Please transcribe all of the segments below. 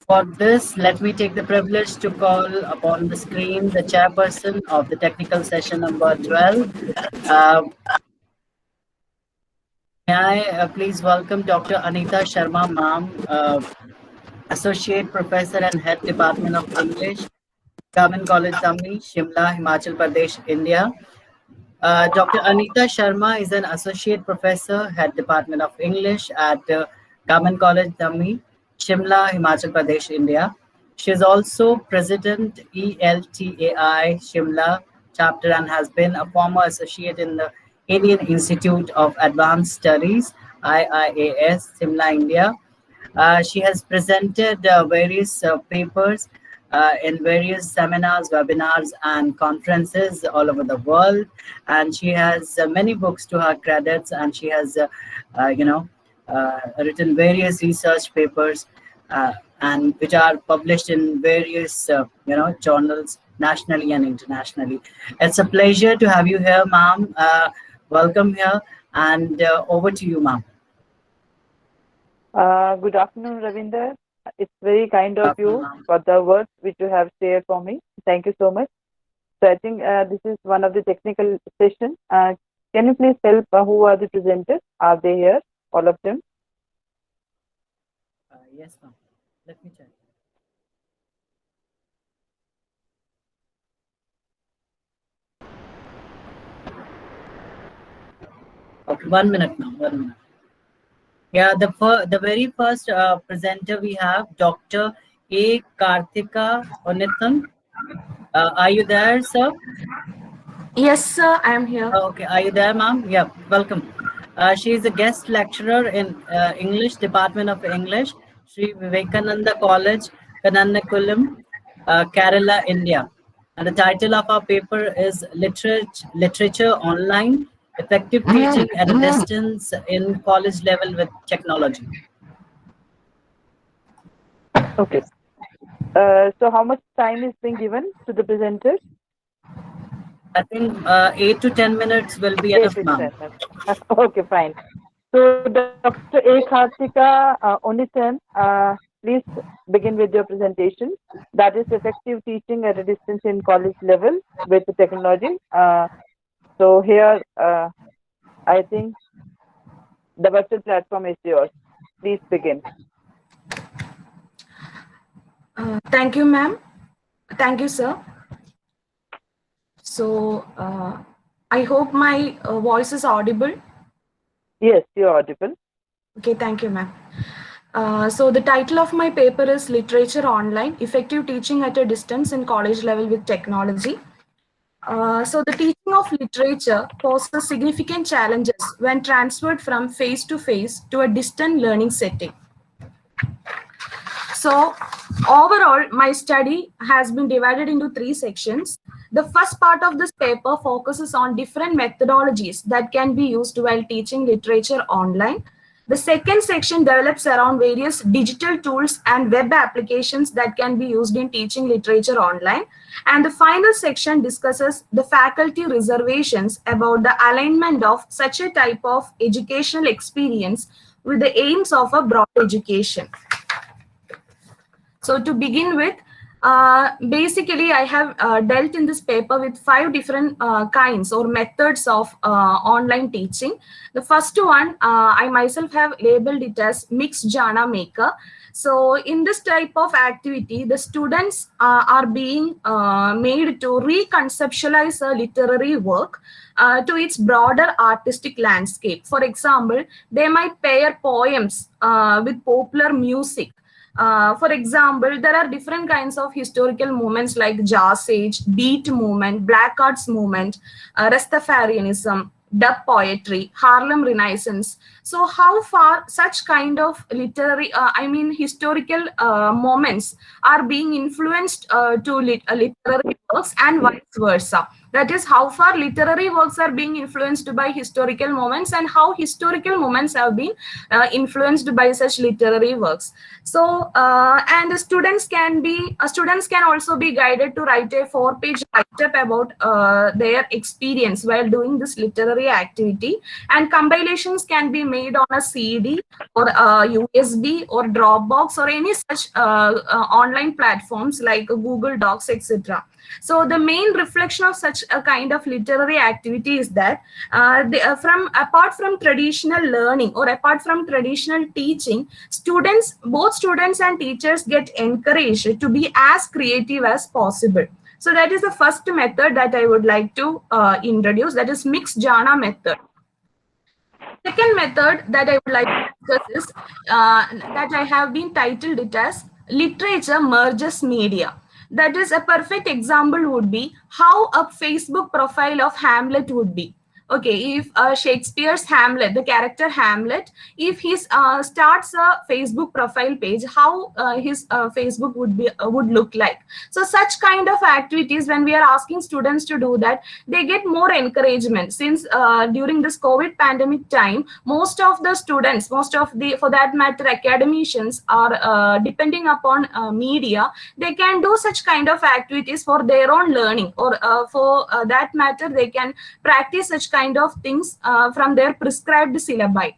For this, let me take the privilege to call upon the screen the chairperson of the technical session number 12. Uh, may I please welcome Dr. Anita Sharma, ma'am, Associate Professor and Head Department of English, Government College, Dammi, Shimla, Himachal Pradesh, India. Dr. Anita Sharma is an Associate Professor, Head Department of English at Government College, Dammi, Shimla, Himachal Pradesh, India. She is also President ELTAI Shimla chapter and has been a former associate in the Indian Institute of Advanced Studies, IIAS, Shimla, India. She has presented various papers in various seminars, webinars, and conferences all over the world. And she has many books to her credits, and she has, written various research papers, and which are published in various, journals nationally and internationally. It's a pleasure to have you here, ma'am. Welcome here, and over to you, ma'am. Good afternoon, Ravinder. It's very kind of you Ma'am. for the words which you have shared for me. Thank you so much. So I think this is one of the technical session. Can you please help who are the presenters? Are they here, all of them? Yes, ma'am. Let me check. Okay, 1 minute now. 1 minute. Yeah, the very first presenter we have Dr. A. Karthika Onithan. Are you there, sir? Yes, sir, I am here. Okay, are you there, ma'am? Yeah, welcome. She is a guest lecturer in English, Department of English, Sri Vivekananda College, Kananakulam, Kerala, India. And the title of our paper is Literature Online, Effective Teaching at a Distance in College Level with Technology. Okay. So how much time is being given to the presenters? I think 8 to 10 minutes will be enough, ma'am. Okay, fine. So Dr. A. Karthika Onithan, please begin with your presentation. That is effective teaching at a distance in college level with the technology. So here, I think the virtual platform is yours. Please begin. Thank you, ma'am. Thank you, sir. So I hope my voice is audible. Yes, you're audible. Okay, thank you, ma'am. So the title of my paper is Literature Online, Effective Teaching at a Distance in College Level with Technology. So the teaching of literature poses significant challenges when transferred from face-to-face to a distant learning setting. So overall, my study has been divided into 3 sections. The first part of this paper focuses on different methodologies that can be used while teaching literature online. The second section develops around various digital tools and web applications that can be used in teaching literature online. And the final section discusses the faculty reservations about the alignment of such a type of educational experience with the aims of a broad education. So to begin with, basically I have dealt in this paper with 5 different kinds or methods of online teaching. The first one, I myself have labeled it as mixed genre maker. So in this type of activity, the students are being made to reconceptualize a literary work to its broader artistic landscape. For example, they might pair poems with popular music. For example, there are different kinds of historical movements like Jazz Age, Beat movement, Black Arts movement, Rastafarianism, dub poetry, Harlem Renaissance. So how far such kind of literary, historical moments are being influenced to literary works and vice versa. That is how far literary works are being influenced by historical moments and how historical moments have been influenced by such literary works. So and the students can also be guided to write a 4-page write-up about their experience while doing this literary activity, and compilations can be made on a CD or USB or Dropbox or any such online platforms like Google Docs, etc. So the main reflection of such a kind of literary activity is that apart from traditional learning or apart from traditional teaching, both students and teachers get encouraged to be as creative as possible. So that is the first method that I would like to introduce, that is mixed genre method. Second method that I would like to discuss is that I have been titled it as literature merges media. That is, a perfect example would be how a Facebook profile of Hamlet would be. Okay, if Shakespeare's Hamlet, the character Hamlet, if he starts a Facebook profile page, how his Facebook would look like. So such kind of activities, when we are asking students to do that, they get more encouragement, since during this COVID pandemic time, most of the students, for that matter, academicians are depending upon media. They can do such kind of activities for their own learning, or for that matter, they can practice such kind of things from their prescribed syllabi.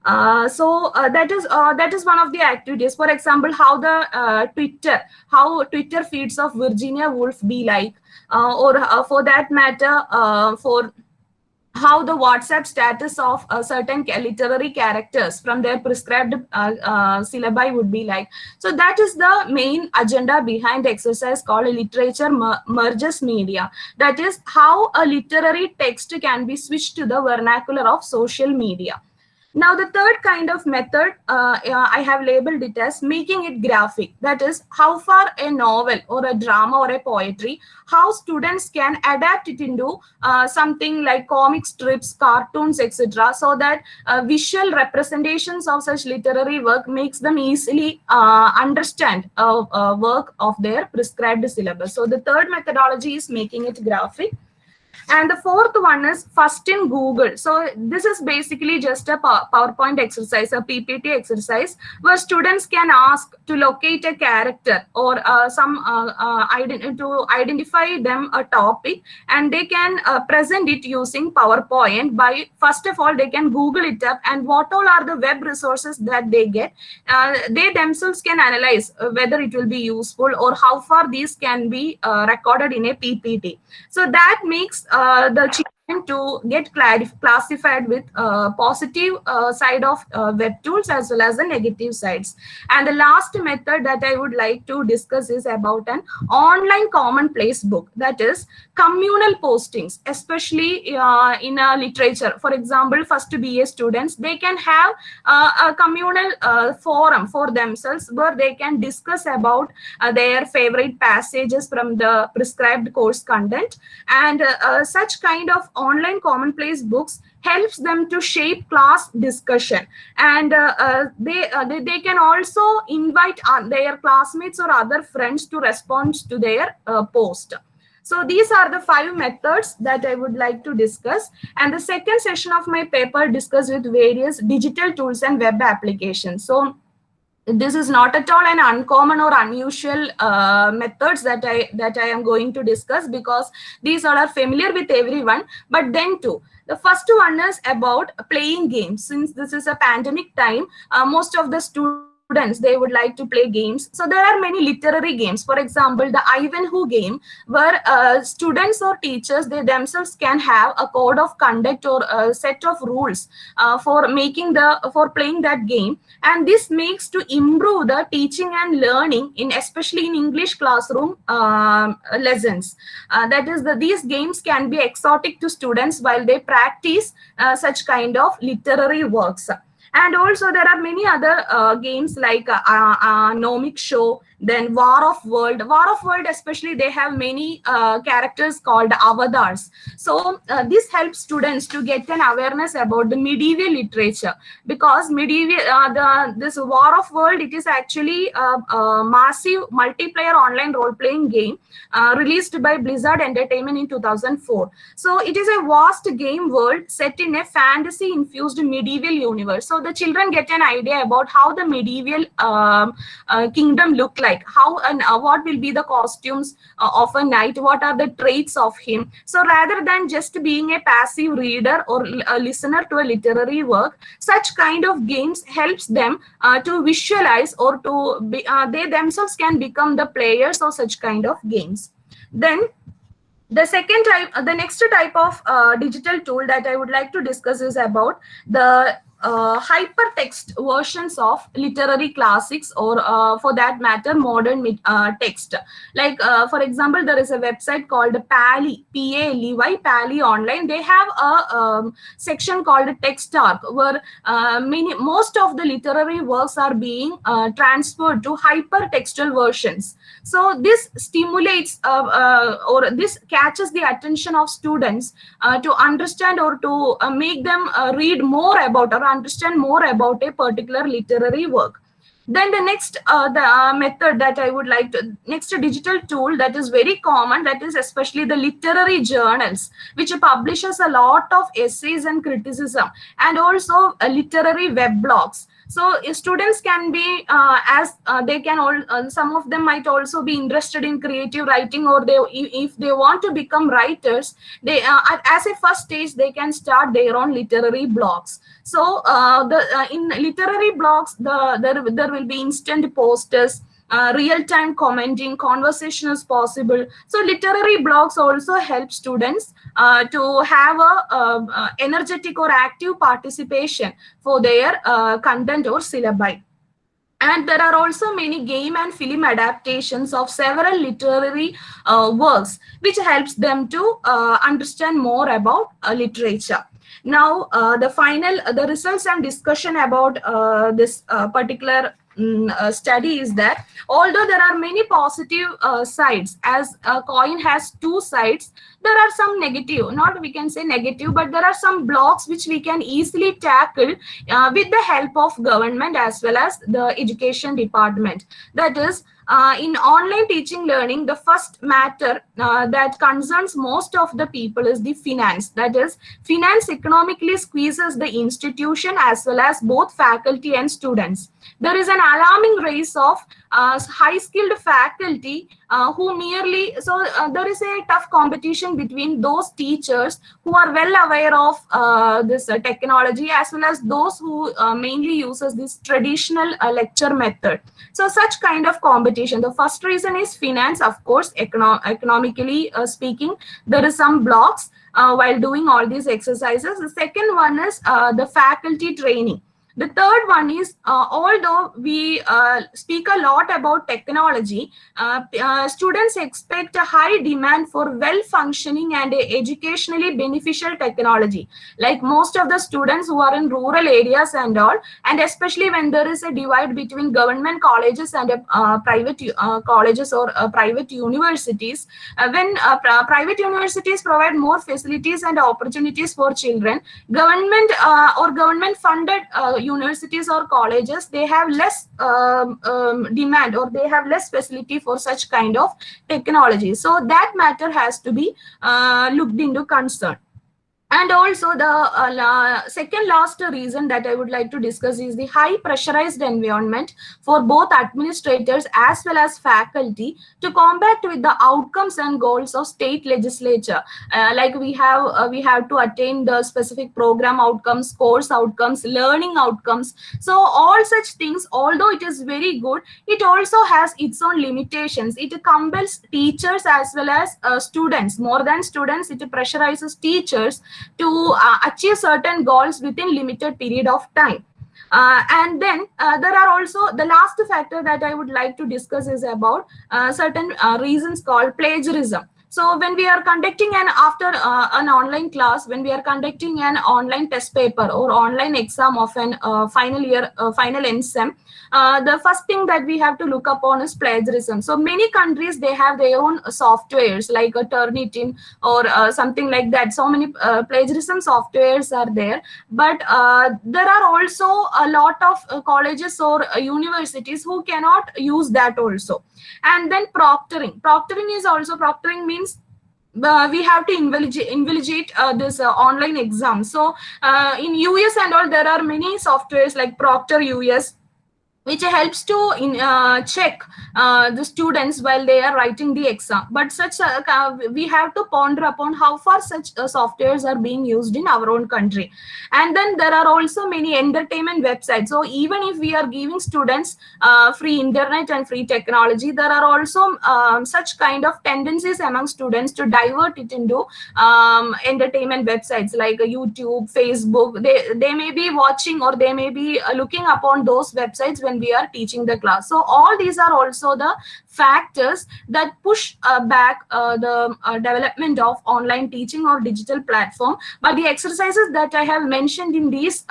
That is one of the activities. For example, how the Twitter feeds of Virginia Woolf be like, or for that matter, for how the WhatsApp status of certain literary characters from their prescribed syllabi would be like. So that is the main agenda behind the exercise called literature merges media. That is how a literary text can be switched to the vernacular of social media. Now, the third kind of method, I have labeled it as making it graphic. That is, how far a novel or a drama or a poetry, how students can adapt it into something like comic strips, cartoons, etc. So that visual representations of such literary work makes them easily understand work of their prescribed syllabus. So the third methodology is making it graphic. And the fourth one is first in Google. So this is basically just a PowerPoint exercise, a PPT exercise, where students can ask to locate a character or to identify them a topic, and they can present it using PowerPoint. By first of all, they can Google it up, and what all are the web resources that they get. They themselves can analyze whether it will be useful or how far these can be recorded in a PPT. So that makes the children to get classified with positive side of web tools as well as the negative sides. And the last method that I would like to discuss is about an online commonplace book, that is communal postings, especially in literature. For example, first BA students, they can have a communal forum for themselves where they can discuss about their favorite passages from the prescribed course content, and such kind of online commonplace books helps them to shape class discussion, and they can also invite their classmates or other friends to respond to their post. So these are the 5 methods that I would like to discuss. And the second session of my paper discussed with various digital tools and web applications. So this is not at all an uncommon or unusual methods that I am going to discuss, because these all are familiar with everyone. But then too, the first one is about playing games. Since this is a pandemic time, most of the students, they would like to play games. So there are many literary games. For example, the Ivanhoe game, where students or teachers, they themselves can have a code of conduct or a set of rules for playing that game, and this makes to improve the teaching and learning especially in English classroom lessons. That is, these games can be exotic to students while they practice such kind of literary works. And also there are many other games like Nomic Show, then War of World. War of World, especially, they have many characters called avatars. So this helps students to get an awareness about the medieval literature, because medieval this War of World, it is actually a massive multiplayer online role-playing game released by Blizzard Entertainment in 2004. So it is a vast game world set in a fantasy-infused medieval universe. So the children get an idea about how the medieval kingdom look like, how and what will be the costumes of a knight, what are the traits of him. So rather than just being a passive reader or a listener to a literary work, such kind of games helps them to visualize, or to be, they themselves can become the players of such kind of games. Then the second type, the next type of digital tool that I would like to discuss is about the hypertext versions of literary classics, or for that matter modern text. Like for example, there is a website called Pally, P-A-L-Y, Pally Online. They have a section called Textarc, where most of the literary works are being transferred to hypertextual versions. So this stimulates or this catches the attention of students to understand, or to make them read more about, or understand more about a particular literary work. Then the next method that I would like to, next digital tool that is very common, that is especially the literary journals, which publishes a lot of essays and criticism, and also literary web blogs. So students can be they can all some of them might also be interested in creative writing, or they, if they want to become writers, they as a first stage they can start their own literary blogs. So in literary blogs, there will be instant posters, real-time commenting, conversation is possible. So literary blogs also help students to have a energetic or active participation for their content or syllabi. And there are also many game and film adaptations of several literary works, which helps them to understand more about literature. Now, the results and discussion about this particular study is that although there are many positive sides, as a coin has two sides, there are some negative, not we can say negative, but there are some blocks which we can easily tackle with the help of government as well as the education department. That is, in online teaching learning, the first matter that concerns most of the people is the finance. That is, finance economically squeezes the institution as well as both faculty and students. There is an alarming rise of high-skilled faculty who merely, there is a tough competition between those teachers who are well aware of this technology, as well as those who mainly uses this traditional lecture method. So such kind of competition. The first reason is finance, of course, economically speaking, there is some blocks while doing all these exercises. The second one is the faculty training. The third one is, although we speak a lot about technology, students expect a high demand for well-functioning and educationally beneficial technology. Like most of the students who are in rural areas and all, and especially when there is a divide between government colleges and private colleges or private universities, when private universities provide more facilities and opportunities for children, government or government-funded universities or colleges, they have less demand, or they have less facility for such kind of technology. So that matter has to be looked into concern. And also the second last reason that I would like to discuss is the high pressurized environment for both administrators as well as faculty to combat with the outcomes and goals of state legislature. Like we have to attain the specific program outcomes, course outcomes, learning outcomes. So all such things, although it is very good, it also has its own limitations. It compels teachers as well as students. More than students, it pressurizes teachers to achieve certain goals within limited period of time. And then there are also the last factor that I would like to discuss is about certain reasons called plagiarism. So when we are conducting an online class, when we are conducting an online test paper or online exam of an final NSEM, the first thing that we have to look upon is plagiarism. So many countries, they have their own softwares like a Turnitin or something like that. So many plagiarism softwares are there, but there are also a lot of colleges or universities who cannot use that also. And then proctoring is also, proctoring means we have to invalidate this online exam. So in US and all, there are many softwares like Proctor US, which helps to check the students while they are writing the exam. But we have to ponder upon how far such softwares are being used in our own country. And then there are also many entertainment websites. So even if we are giving students free internet and free technology, there are also such kind of tendencies among students to divert it into entertainment websites like YouTube, Facebook. They may be watching, or they may be looking upon those websites when we are teaching the class. So all these are also the factors that push back the development of online teaching or digital platform. But the exercises that I have mentioned in these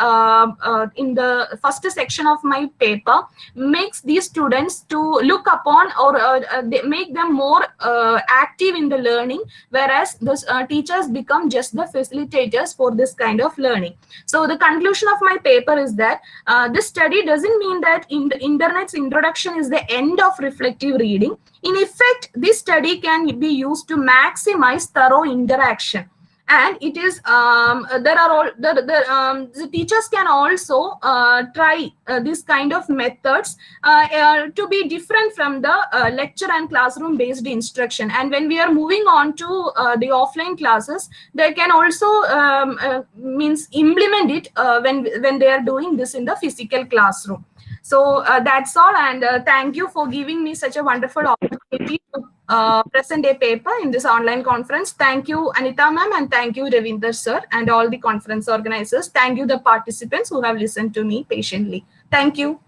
in the first section of my paper makes these students to look upon, or they make them more active in the learning, whereas the teachers become just the facilitators for this kind of learning. So the conclusion of my paper is that this study doesn't mean that in the internet's introduction is the end of reflective reading. In effect, this study can be used to maximize thorough interaction. And it is there are all the teachers can also try this kind of methods to be different from the lecture and classroom based instruction. And when we are moving on to the offline classes, they can also means implement it when they are doing this in the physical classroom. So that's all, and thank you for giving me such a wonderful opportunity to present a paper in this online conference. Thank you, Anita ma'am, and thank you, Ravinder sir, and all the conference organizers. Thank you, the participants who have listened to me patiently. Thank you.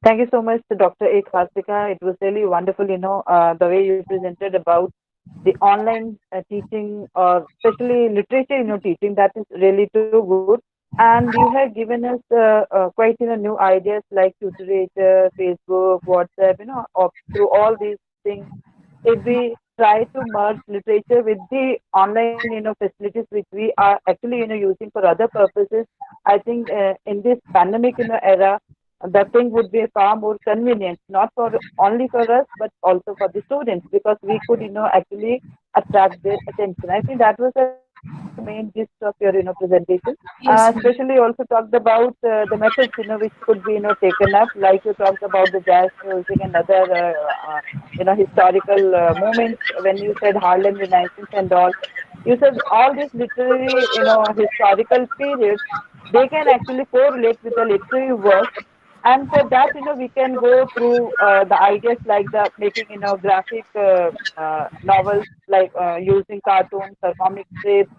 Thank you so much, Dr. A. Karthika. It was really wonderful, the way you presented about the online teaching, or especially literature, teaching. That is really too good. And you have given us quite, new ideas like Tuterator, Facebook, WhatsApp, through all these things. If we try to merge literature with the online, facilities which we are actually, using for other purposes, I think in this pandemic, era, the thing would be far more convenient, not for only for us, but also for the students, because we could, actually attract their attention. I think that was the main gist of your, presentation. Yes, Especially also talked about the methods, which could be, taken up, like you talked about the jazz music and other, historical moments when you said Harlem Renaissance and all. You said all these literary, historical periods, they can actually correlate with the literary work. And for that, we can go through the ideas like the making, graphic novels, like using cartoons or comic strips,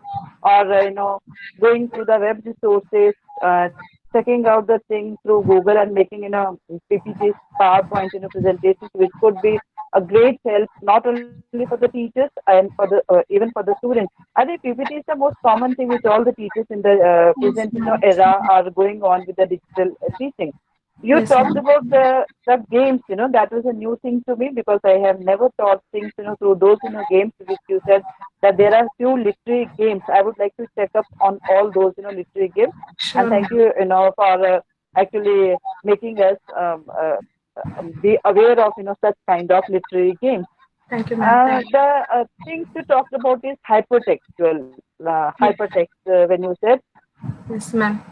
or, going through the web resources, checking out the thing through Google and making, PPTs, PowerPoint, presentations, which could be a great help, not only for the teachers and for the even for the students. I think PPT is the most common thing which all the teachers in the present, era are going on with the digital teaching. You yes, talked ma'am. about the games, that was a new thing to me, because I have never taught things, through those, games which you said that there are few literary games. I would like to check up on all those, literary games. And Sure, thank ma'am. you, for actually making us be aware of, such kind of literary games. Thank you, ma'am. Thank you. The things you talked about is hypertextual, Yes, hypertext, when you said. yes, ma'am.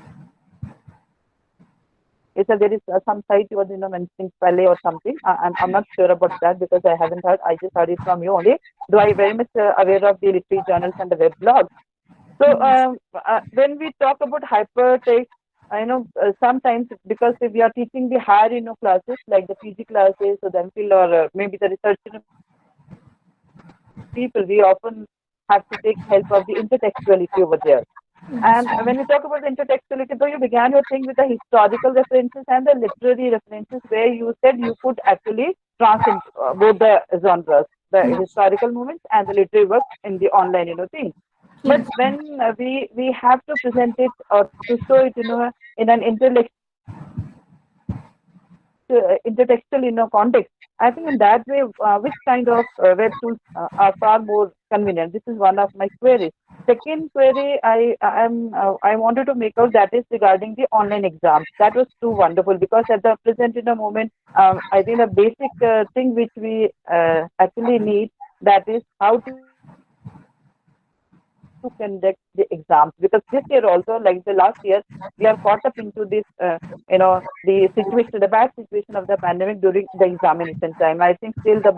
It's there is some site you were mentioning Pele or something. I'm not sure about that because I haven't heard. I just heard it from you only. Though I very much aware of the literary journals and the web blogs. So when we talk about hypertext, I know sometimes because if we are teaching the higher classes like the PG classes or the MPhil or maybe the research people, we often have to take help of the intertextuality over there. And when we talk about the intertextuality, though you began your thing with the historical references and the literary references, where you said you could actually transcend both the genres, the historical moments and the literary works in the online, thing. But Yes. when we have to present it or to show it, in an intertextual, context, I think in that way, which kind of web tools are far more convenient? This is one of my queries. Second query I wanted to make out, that is regarding the online exams. That was too wonderful, because at the present in a moment, I think the basic thing which we actually need, that is how to conduct the exams, because this year also, like the last year, we are caught up into this the situation, the bad situation of the pandemic during the examination time. I think still the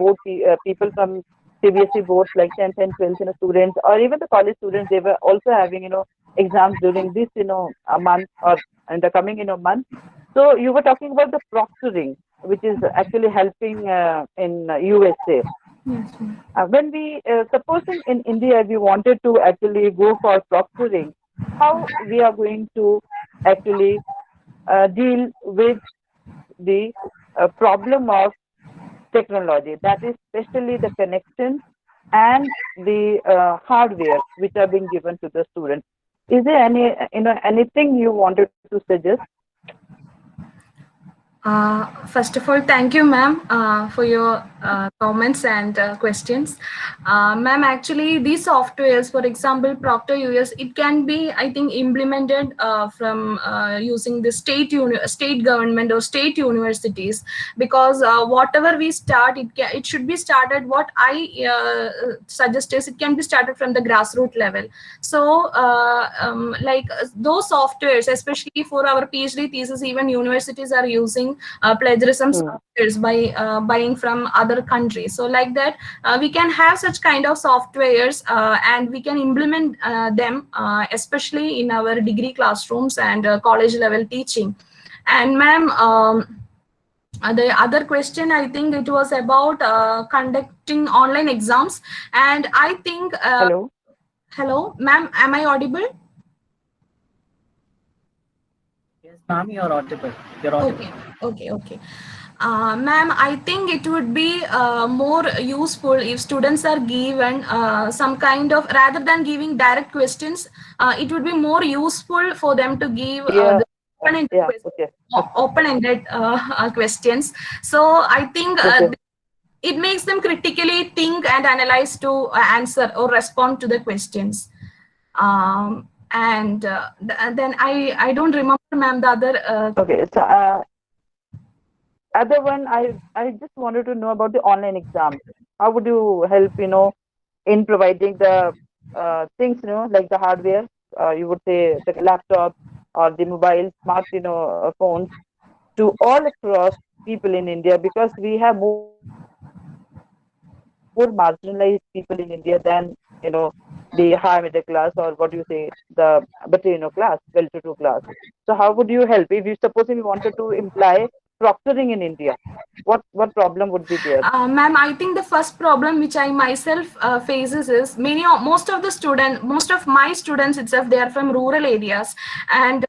people from CBSE boards like 10th and 12th, students, or even the college students, they were also having exams during this a month, or in the coming month. So you were talking about the proctoring, which is actually helping in USA. Yes, ma'am. When we, supposing in India, we wanted to actually go for proctoring, how we are going to actually deal with the problem of technology, that is especially the connections and the hardware which are being given to the students. Is there anything you wanted to suggest? First of all, thank you, ma'am, for your comments and questions. Ma'am, actually, these softwares, for example, Proctor US, it can be, I think, implemented from using the state government or state universities, because whatever we start, it should be started. What I suggest is it can be started from the grassroots level. So, those softwares, especially for our PhD thesis, even universities are using plagiarism softwares by buying from other countries. So like that, we can have such kind of softwares and we can implement them, especially in our degree classrooms and college level teaching. And ma'am, the other question, I think it was about conducting online exams. And I think, Hello? hello, ma'am, am I audible? Yes, ma'am, you're audible. You're audible. Okay. Ma'am, I think it would be more useful if students are given some kind of, rather than giving direct questions, it would be more useful for them to give Yeah. the open-ended Yeah. questions. Okay. Open-ended questions. So I think Okay. it makes them critically think and analyze to answer or respond to the questions. And then I don't remember, ma'am, the other. Okay. So, other one, I just wanted to know about the online exam. How would you help, in providing the things, like the hardware, you would say the laptop or the mobile smart, phones, to all across people in India, because we have more marginalized people in India than, the high middle class, or what do you say, the better, class, well-to-do class. So how would you help if you, supposing we wanted to imply proctoring in India? What problem would be there? Ma'am, I think the first problem which I myself faces is most of my students itself, they are from rural areas, and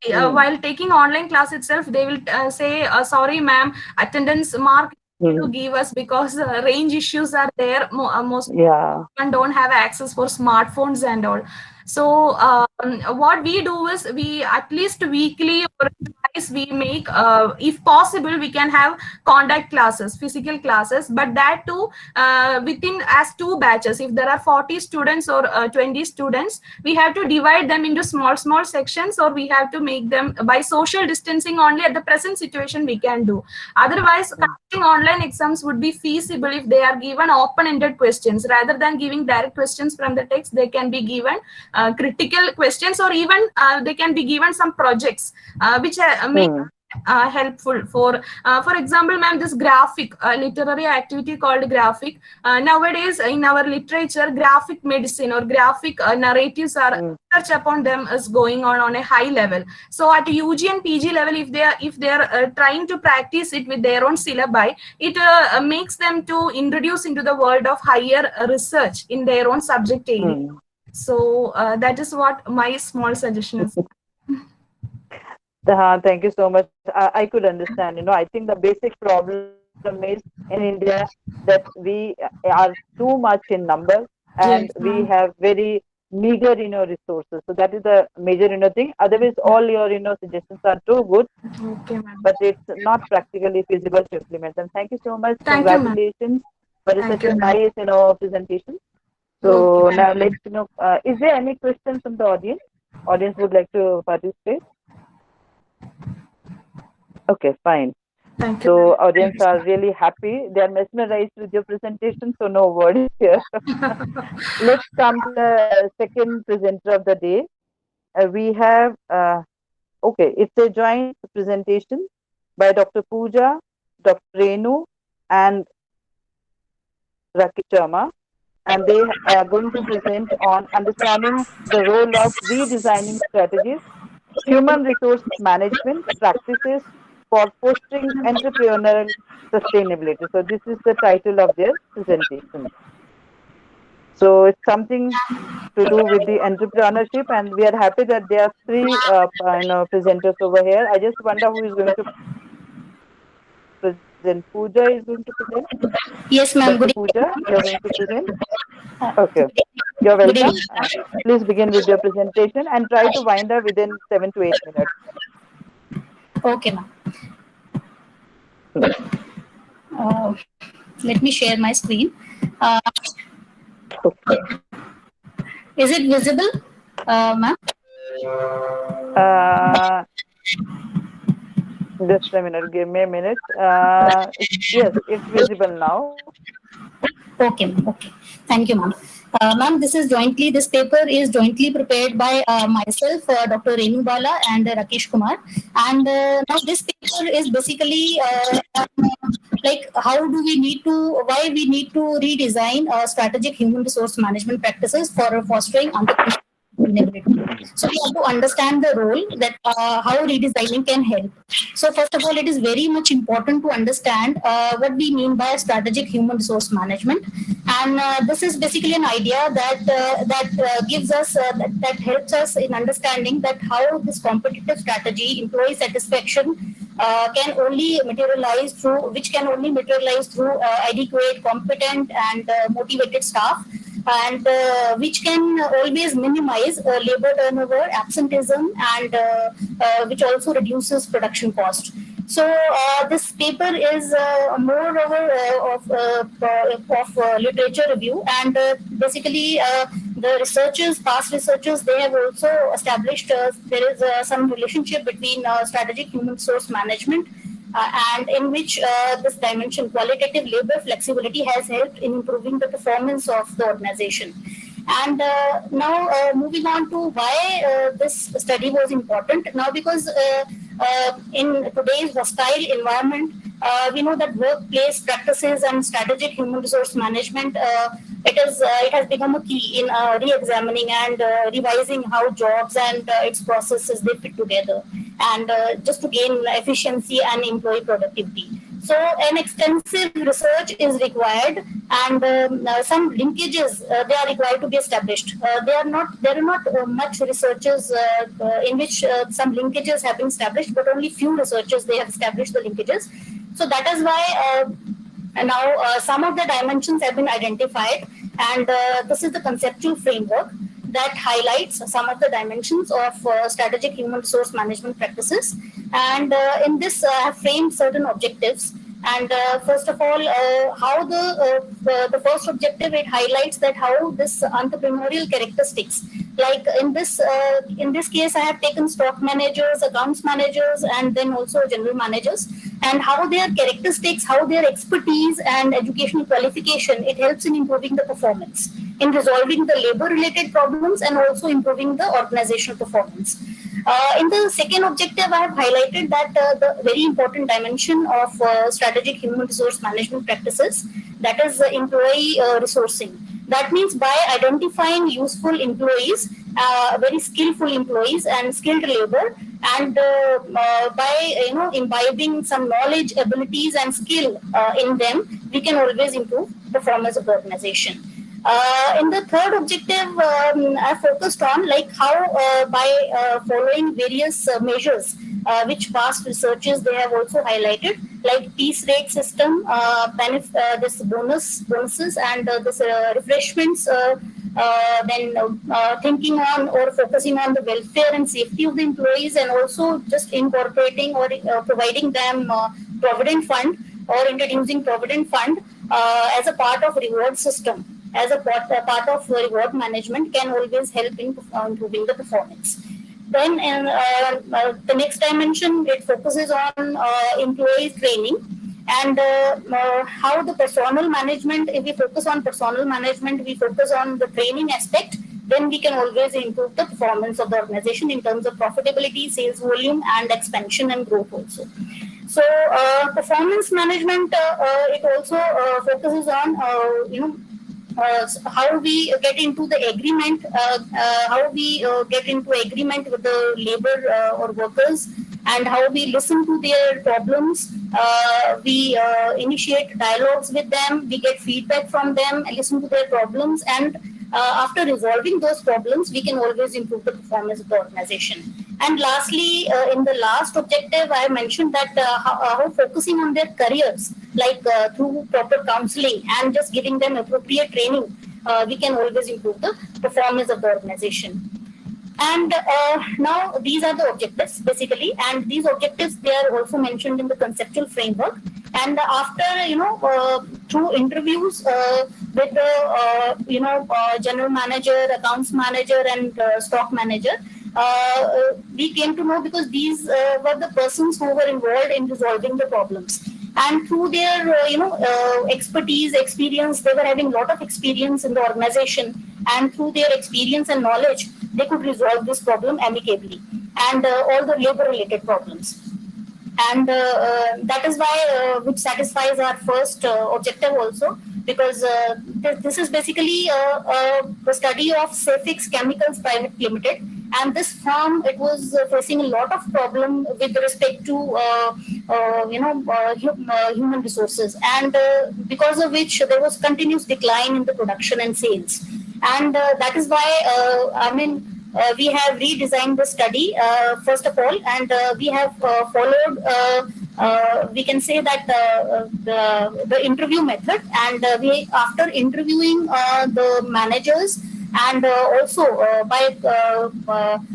while taking online class itself, they will say, "Sorry, ma'am, attendance mark to give us because range issues are there. Most Yeah. and don't have access for smartphones and all." So what we do is we at least weekly or twice we make, if possible, we can have contact classes, physical classes, but that too within as two batches. If there are 40 students or 20 students, we have to divide them into small sections, or we have to make them by social distancing only. At the present situation, we can do. Otherwise, conducting online exams would be feasible if they are given open-ended questions rather than giving direct questions from the text. They can be given critical questions, or even they can be given some projects which make helpful. For example, ma'am, this graphic literary activity called graphic, nowadays in our literature, graphic medicine or graphic narratives are research upon them is going on a high level. So at UG and PG level, if they are trying to practice it with their own syllabi, it makes them to introduce into the world of higher research in their own subject area. So that is what my small suggestion is. Thank you so much. I could understand. I think the basic problem amazed in India that we are too much in number and Yes, we ma'am. have very meager, resources. So that is the major, thing. Otherwise, all your, suggestions are too good, Okay, ma'am. but it's not practically feasible to implement them. Thank you so much. Thank you, ma'am. Congratulations for such Thank a you, ma'am. nice, presentation. Okay, So ma'am. now let's, is there any questions from the audience? Audience would like to participate? Okay, fine. Thank you, So ma'am. audience are really happy. They are mesmerized with your presentation, so no worries here. Let's come to the second presenter of the day. We have, okay, it's a joint presentation by Dr. Pooja, Dr. Renu, and Rakesh Sharma. And they are going to present on understanding the role of redesigning strategies, human resource management practices for fostering entrepreneurial sustainability. So this is the title of their presentation. So it's something to do with the entrepreneurship, and we are happy that there are three presenters over here. I just wonder who is going to present. Pooja is going to present. Yes, ma'am. Dr. Good Pooja, evening. you are going to present. Uh, Okay, you're Good welcome. evening. Please begin with your presentation and try to wind up within 7 to 8 minutes. Okay, ma'am. Uh, Let me share my screen. Uh, is it visible, ma'am? Uh, just a minute. Give me a minute. Yes, it's visible now. Okay, ma'am. Okay. Thank you, ma'am. Ma'am, this paper is jointly prepared by myself, Dr. Renu Bala, and Rakesh Kumar. And now this paper is basically like why we need to redesign strategic human resource management practices for fostering entrepreneurship. So we have to understand the role that how redesigning can help. So first of all, it is very much important to understand what we mean by strategic human resource management, and this is basically an idea that gives us that helps us in understanding that how this competitive strategy, employee satisfaction, can only materialize through adequate, competent, and motivated staff, and which can always minimize labor turnover, absenteeism, and which also reduces production cost. So this paper is moreover of literature review, and basically the past researchers, they have also established there is some relationship between strategic human resource management and in which this dimension, qualitative labor flexibility, has helped in improving the performance of the organization. And now moving on to why this study was important. Now, because in today's hostile environment, we know that workplace practices and strategic human resource management, it has become a key in re-examining and revising how jobs and its processes, they fit together, and just to gain efficiency and employee productivity. So an extensive research is required, and some linkages they are required to be established. There are not much researchers in which some linkages have been established, but only few researchers, they have established the linkages. So that is why now some of the dimensions have been identified, and this is the conceptual framework that highlights some of the dimensions of strategic human resource management practices. And in this, I have framed certain objectives. And first of all, how the first objective, it highlights that how this entrepreneurial characteristics, like in this case, I have taken stock managers, accounts managers, and then also general managers, and how their characteristics, how their expertise and educational qualification, it helps in improving the performance, in resolving the labor-related problems, and also improving the organizational performance. In the second objective, I have highlighted that the very important dimension of strategic human resource management practices, that is employee resourcing. That means by identifying useful employees, very skillful employees and skilled labor, and by imbibing some knowledge, abilities, and skill in them, we can always improve performance of the organization. In the third objective, I focused on like how by following various measures, which past researches they have also highlighted, like piece rate system, this bonuses and this refreshments, then thinking on or focusing on the welfare and safety of the employees, and also just incorporating or providing them provident fund or introducing provident fund as a part of reward system, as a part of reward management can always help in improving the performance. Then the next dimension, it focuses on employee training and how the personnel management, if we focus on personnel management, we focus on the training aspect, then we can always improve the performance of the organization in terms of profitability, sales volume, and expansion and growth also. So performance management, it also focuses on, how we get into the agreement, how we get into agreement with the labor or workers, and how we listen to their problems. We initiate dialogues with them, we get feedback from them, and listen to their problems, and after resolving those problems, we can always improve the performance of the organization. And lastly, in the last objective, I mentioned that how focusing on their careers, like through proper counseling and just giving them appropriate training, we can always improve the performance of the organization. And now these are the objectives basically, and these objectives, they are also mentioned in the conceptual framework. And after through interviews with the general manager, accounts manager, and stock manager, we came to know, because these were the persons who were involved in resolving the problems. And through their expertise, experience, they were having a lot of experience in the organization, and through their experience and knowledge, they could resolve this problem amicably, and all the labor related problems. And that is why, which satisfies our first objective also, because this is basically the study of Safex Chemicals Private Limited, and this firm, it was facing a lot of problem with respect to human resources, and because of which there was continuous decline in the production and sales. And that is why we have redesigned the study first of all, and we have followed, we can say that the interview method, and we, after interviewing the managers, and also by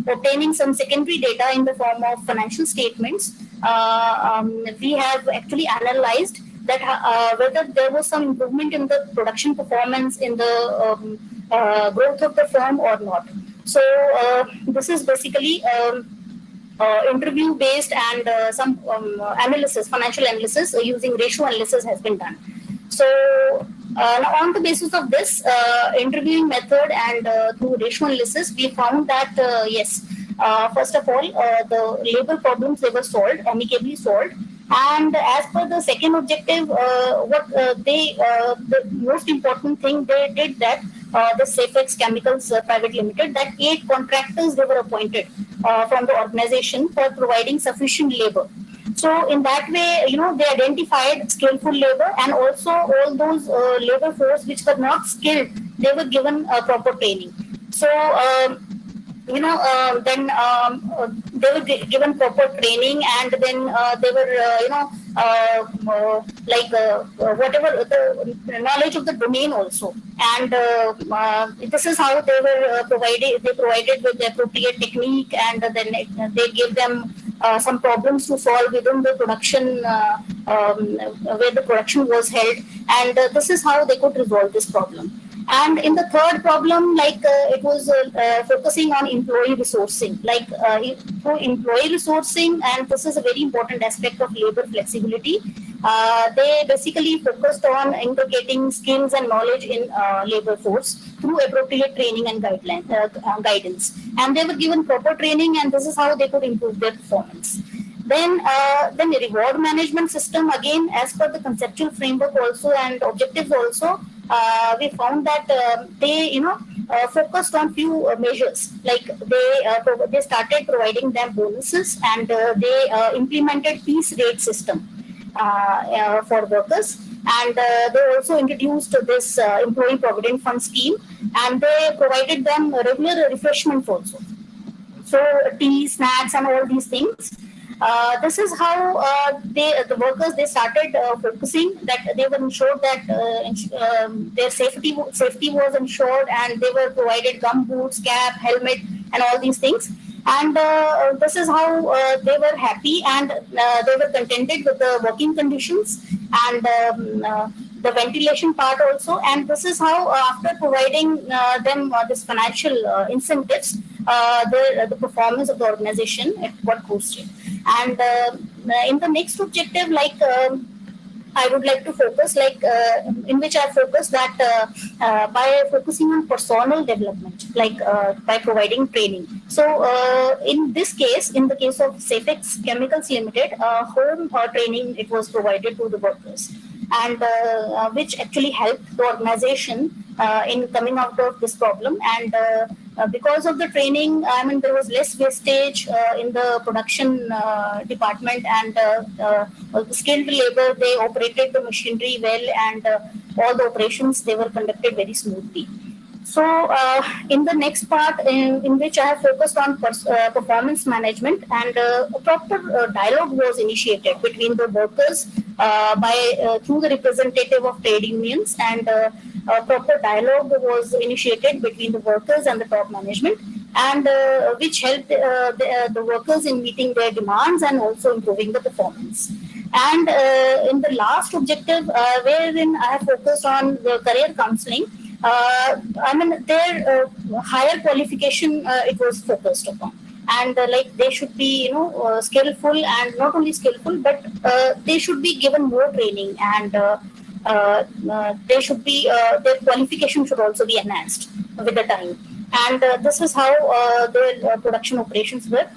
obtaining some secondary data in the form of financial statements, we have actually analyzed that whether there was some improvement in the production performance, in the growth of the firm or not. So this is basically interview based, and some analysis, financial analysis using ratio analysis has been done. So now on the basis of this interviewing method and through ratio analysis, we found that yes, first of all, the labor problems, they were solved, amicably solved. And as per the second objective, the most important thing they did, that the Safex Chemicals Private Limited, that 8 contractors they were appointed from the organization for providing sufficient labor. So in that way, they identified skillful labor, and also all those labor force which were not skilled, they were given proper training. So then they were given proper training, and then they were whatever the knowledge of the domain also, and this is how they were provided with the appropriate technique, and then they gave them some problems to solve within the production, where the production was held, and this is how they could resolve this problem. And in the third problem, it was focusing on employee resourcing, through employee resourcing, and this is a very important aspect of labor flexibility. They basically focused on integrating skills and knowledge in labor force through appropriate training and guidance. And they were given proper training, and this is how they could improve their performance. Then the reward management system, again, as per the conceptual framework also and objectives also, we found that they focused on few measures, like they started providing them bonuses, and they implemented piece rate system for workers, and they also introduced this employee provident fund scheme, and they provided them regular refreshments also, so tea, snacks, and all these things. This is how the workers they started focusing that they were ensured that their safety was ensured, and they were provided gum boots, cap, helmet, and all these things. And this is how they were happy, and they were contented with the working conditions and the ventilation part also. And this is how after providing them this financial incentives, the performance of the organization it got boosted. And in the next objective, like I would like to focus, in which I focus that by focusing on personal development, by providing training. So in this case, in the case of Safex Chemicals Limited, home training it was provided to the workers, and which actually helped the organization in coming out of this problem. And because of the training, I mean, there was less wastage in the production department, and skilled labor, they operated the machinery well, and all the operations, they were conducted very smoothly. So in the next part, in which I have focused on performance management, and a proper dialogue was initiated between the workers through the representative of trade unions, and a proper dialogue was initiated between the workers and the top management, and which helped the workers in meeting their demands and also improving the performance. And in the last objective, wherein I have focused on the career counseling, I mean, their higher qualification it was focused upon, and they should be skillful, and not only skillful, but they should be given more training, and they should be their qualification should also be enhanced with the time. And this is how their production operations were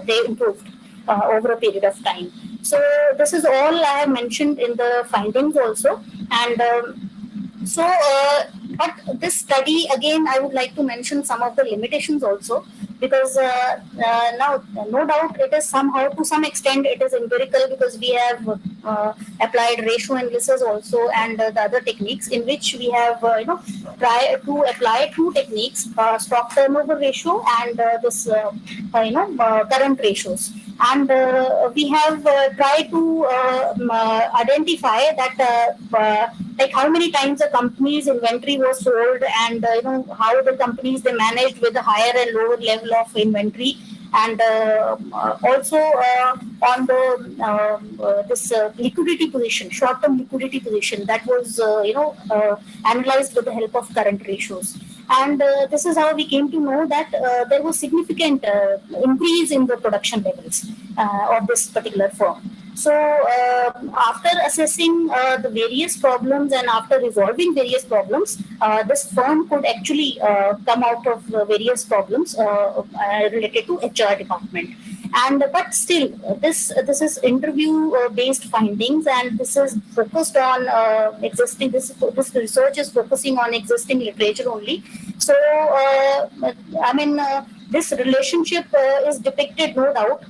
they improved over a period of time. So this is all I have mentioned in the findings also. And but this study, again, I would like to mention some of the limitations also, because now, no doubt, it is somehow, to some extent, it is empirical, because we have applied ratio analysis also, and the other techniques, in which we have, try to apply two techniques, stock turnover ratio and this, current ratios. And we have tried to identify that like how many times a company's inventory was sold, and how the companies they managed with a higher and lower level of inventory, and also on the this liquidity position, short-term liquidity position, that was analyzed with the help of current ratios. And this is how we came to know that there was significant increase in the production levels of this particular firm. So after assessing the various problems and after resolving various problems, this firm could actually come out of various problems related to HR department. And but still, this is interview based findings, and this is focused on existing. This research is focusing on existing literature only. So I mean, this relationship is depicted, no doubt.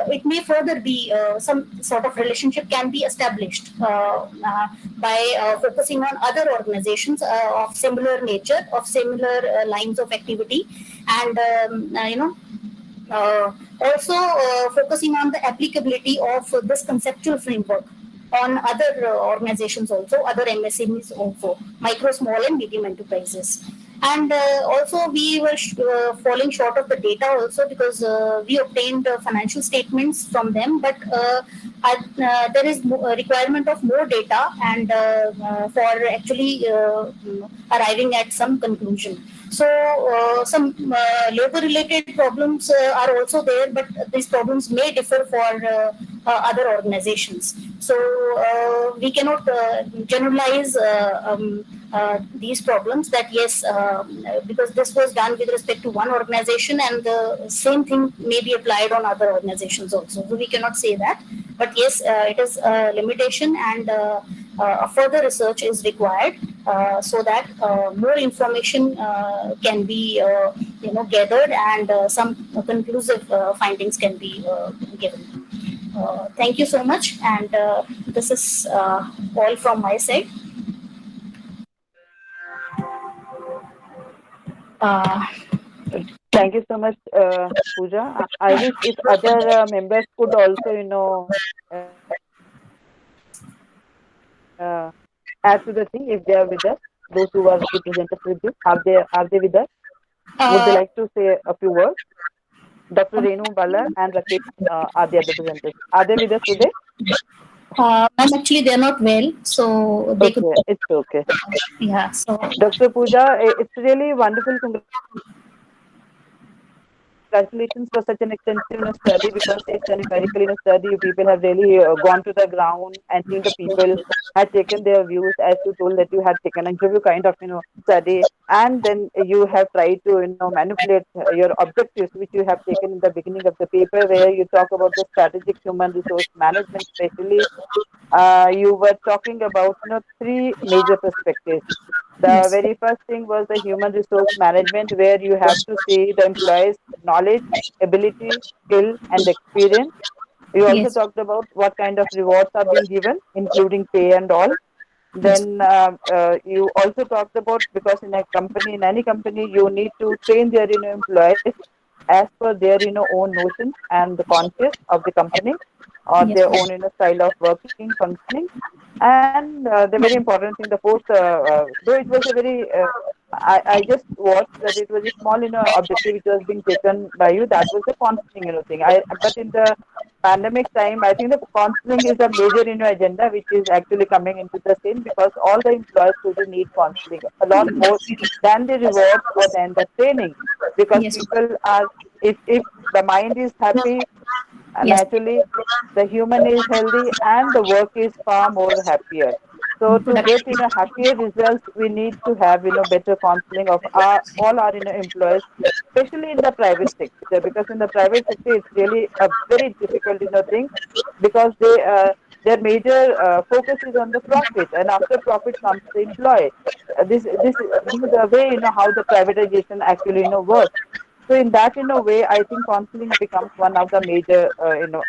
It may further be some sort of relationship can be established by focusing on other organizations of similar nature, of similar lines of activity, and also focusing on the applicability of this conceptual framework on other organizations also, other MSMEs also, micro, small and medium enterprises. And also we were falling short of the data also, because we obtained financial statements from them, but there is a requirement of more data, and for actually arriving at some conclusion. So some labor-related problems are also there, but these problems may differ for other organizations. So we cannot generalize these problems that yes, because this was done with respect to one organization, and the same thing may be applied on other organizations also. So we cannot say that. But yes, it is a limitation, and further research is required so that more information can be gathered, and some conclusive findings can be given. Thank you so much, and this is all from my side. Thank you so much, Pooja. I wish if other members could also, add to the thing if they are with us. Those who are representatives with you, are they with us? Would they Uh, like to say a few words? Dr. Renu Bala and Rakesh are the representatives. Are they with us today? Ma'am, actually, they're not well, so they could. Okay, it's okay. Yeah. So Dr. Pooja, it's really wonderful. Congratulations for such an extensive study, because it's an empirical study. You people have really gone to the ground and seen the people had taken their views, as you told that you had taken an interview kind of study, and then you have tried to manipulate your objectives, which you have taken in the beginning of the paper, where you talk about the strategic human resource management, especially you were talking about three major perspectives. The yes, very first thing was the human resource management, where you have to see the employees' knowledge, ability, skill, and experience. You also yes, talked about what kind of rewards are being given, including pay and all. yes, Then you also talked about, because in a company, in any company, you need to train their employees as per their own notions and the conscious of the company, or yes, their own style of working, functioning. And the very important thing, the fourth, though it was a very I just watched that it was a small objective which was being taken by you, that was the counseling thing. But in the pandemic time, I think the counseling is a major agenda which is actually coming into the scene, because all the employees today need counseling a lot more than the rewards or than the training, because yes, people are, if the mind is happy, yes, naturally the human is healthy and the work is far more happier. So to get happier results, we need to have better counseling of all our employees, especially in the private sector, because in the private sector it's really a very difficult thing, because their major focus is on the profit, and after profit comes the employee. This is the way how the privatization actually works. So in that way, I think counseling becomes one of the major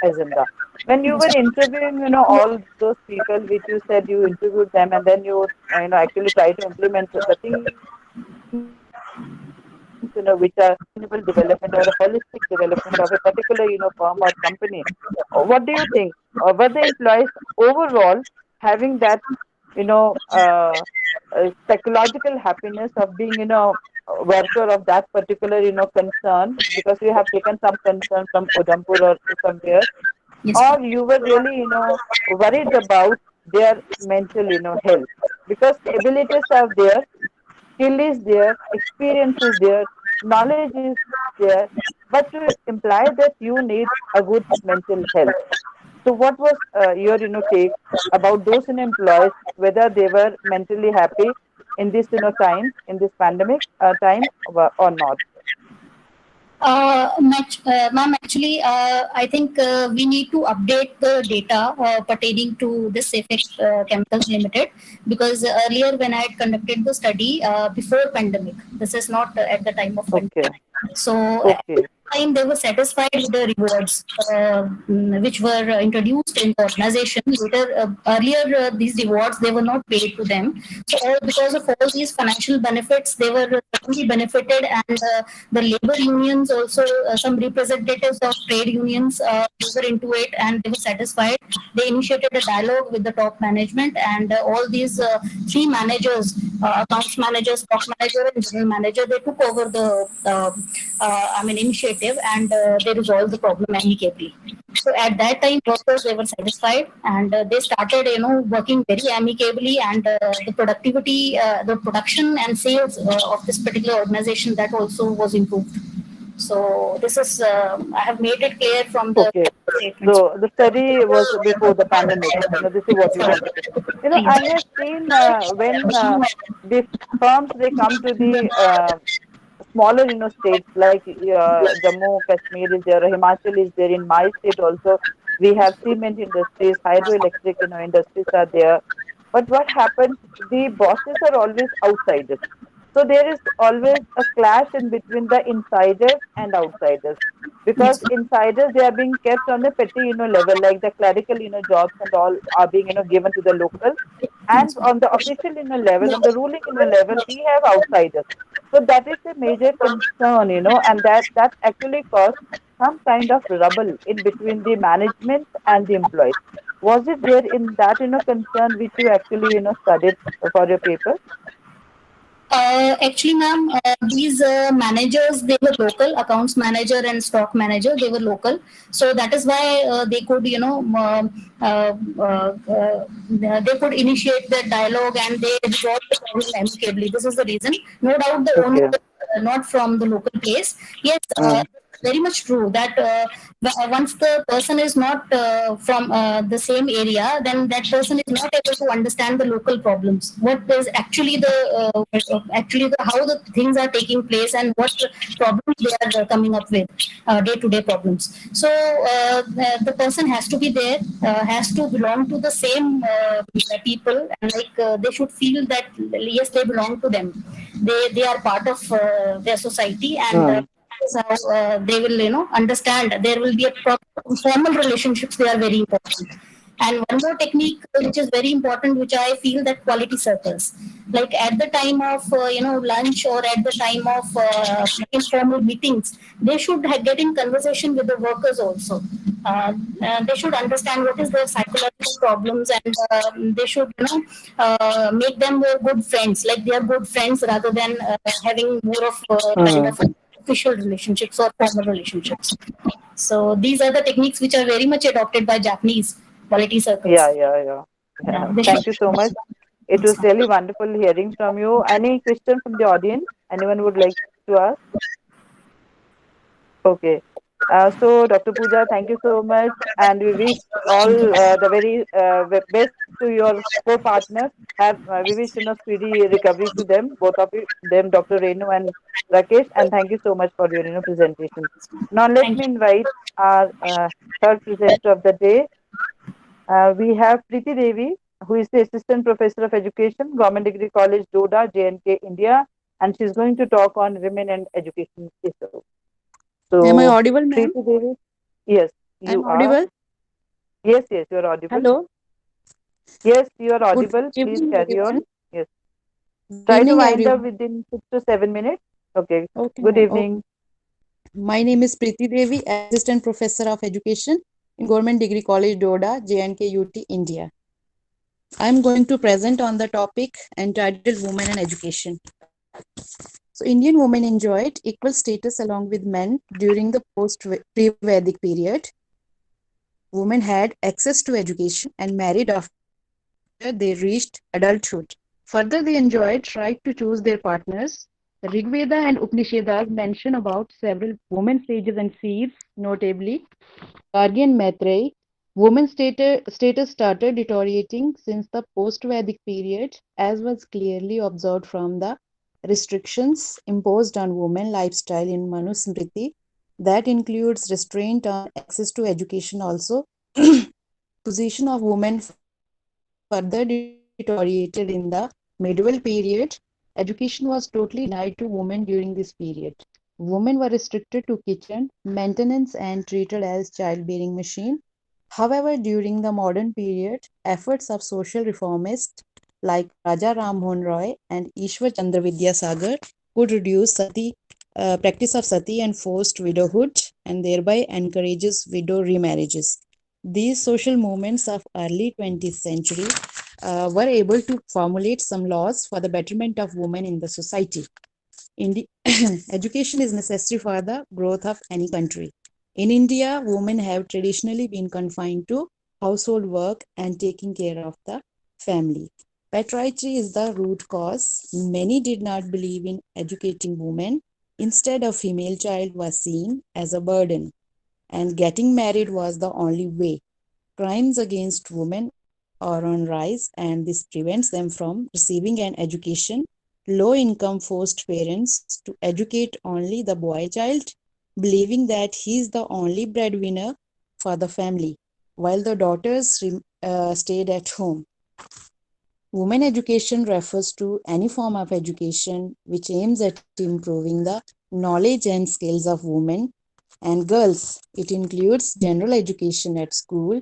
agenda. When you were interviewing all those people which you said you interviewed them, and then you actually try to implement the things which are sustainable development or a holistic development of a particular firm or company. What do you think? Were the employees overall having that you know uh, psychological happiness of being a worker of that particular concern, because you have taken some concern from Udampur or somewhere, yes, or you were really worried about their mental health, because abilities are there, skill is there, experience is there, knowledge is there, but to imply that you need a good mental health. So, what was your take about those employees, whether they were mentally happy in this time, in this pandemic time, or not? Ma'am, actually, I think we need to update the data pertaining to this Effect Chemicals Limited, because earlier when I had conducted the study before pandemic, this is not at the time of Okay, pandemic. So at okay, the time they were satisfied with the rewards which were introduced in the organization. Later, earlier these rewards they were not paid to them. So because of all these financial benefits, they were certainly benefited, and the labor unions also, some representatives of trade unions were into it, and they were satisfied. They initiated a dialogue with the top management, and all these three managers, accounts manager, stock manager, and general manager, they took over the initiative, and they resolved the problem amicably. So at that time, workers they were satisfied, and they started working very amicably, and the productivity, the production and sales of this particular organization, that also was improved. So this is I have made it clear from the okay. statements. So the study was before the pandemic. This is what you wanted to. I Yes. have seen when the firms they come to the smaller states like Jammu Kashmir is there, Himachal is there. In my state also, we have cement industries, hydroelectric industries are there. But what happens? The bosses are always outsiders. So there is always a clash in between the insiders and outsiders, because Yes. insiders they are being kept on a petty level, like the clerical jobs and all are being given to the local, and Yes. on the official level, on the ruling level, we have outsiders. So that is a major concern, and that actually caused some kind of rubble in between the management and the employees. Was it there in that, concern which you actually, studied for your paper? Actually, ma'am, these managers, they were local, accounts manager and stock manager, they were local. So that is why they could, they could initiate the dialogue and they resolved the problem amicably. This is the reason. No doubt the owner Okay. was not from the local place. Yes, Mm. very much true that once the person is not from the same area, then that person is not able to understand the local problems. What is actually the how the things are taking place and what problems they are coming up with, day-to-day problems. So the person has to be there, has to belong to the same people, and like they should feel that yes, they belong to them. They are part of their society, and Mm. is how they will understand. There will be a proper formal relationships. They are very important. And one more technique which is very important, which I feel, that quality circles. Like at the time of lunch or at the time of informal meetings, they should get in conversation with the workers also. They should understand what is their psychological problems, and they should make them good friends. Like they are good friends rather than having more of kind Mm. of official relationships or formal relationships. So these are the techniques which are very much adopted by Japanese quality Yeah, circles. yeah, yeah. Yeah, Yeah. they should. Thank you so much. It was really wonderful hearing from you. Any question from the audience? Anyone would like to ask? Okay. So, Dr. Pooja, thank you so much. And we wish all the very best to your co-partners. We wish speedy recovery to them, both of them, Dr. Renu and Rakesh. And thank you so much for your presentation. Now, let Thank me you. invite our third presenter of the day. We have Preeti Devi, who is the Assistant Professor of Education, Government Degree College, Doda, J&K, India, and she's going to talk on women and education issue. Am I So, audible, ma'am? Preeti Devi, yes, I'm you are. audible. Yes, yes, you are audible. Hello. Yes, you are Good audible. Please evening, carry on. everyone. Yes. Good Try to evening, wind up everyone. within 6 to 7 minutes. Okay. Okay, Good ma'am. Okay. evening. My name is Preeti Devi, Assistant Professor of Education in Government Degree College, Doda, JNK, UT, India. I'm going to present on the topic entitled Women and Education. So, Indian women enjoyed equal status along with men during the post-pre-Vedic period. Women had access to education and married after they reached adulthood. Further, they enjoyed right to choose their partners. The Rig Veda and Upanishads mention about several women sages and seers, notably Gargi and Maitreyi. Women's status started deteriorating since the post-Vedic period, as was clearly observed from the restrictions imposed on women lifestyle in Manusmriti. That includes restraint on access to education also. Position of women further deteriorated in the medieval period. Education was totally denied to women during this period. Women were restricted to kitchen, maintenance, and treated as childbearing machine. However, during the modern period, efforts of social reformists like Raja Ram Mohan Roy and Ishwar Chandra Vidyasagar could reduce practice of sati and forced widowhood, and thereby encourages widow remarriages. These social movements of early 20th century were able to formulate some laws for the betterment of women in the society. Education is necessary for the growth of any country. In India, women have traditionally been confined to household work and taking care of the family. Patriarchy is the root cause. Many did not believe in educating women. Instead, a female child was seen as a burden, and getting married was the only way. Crimes against women are on rise, and this prevents them from receiving an education. Low income forced parents to educate only the boy child, believing that he is the only breadwinner for the family, while the daughters stayed at home. Women education refers to any form of education which aims at improving the knowledge and skills of women and girls. It includes general education at school,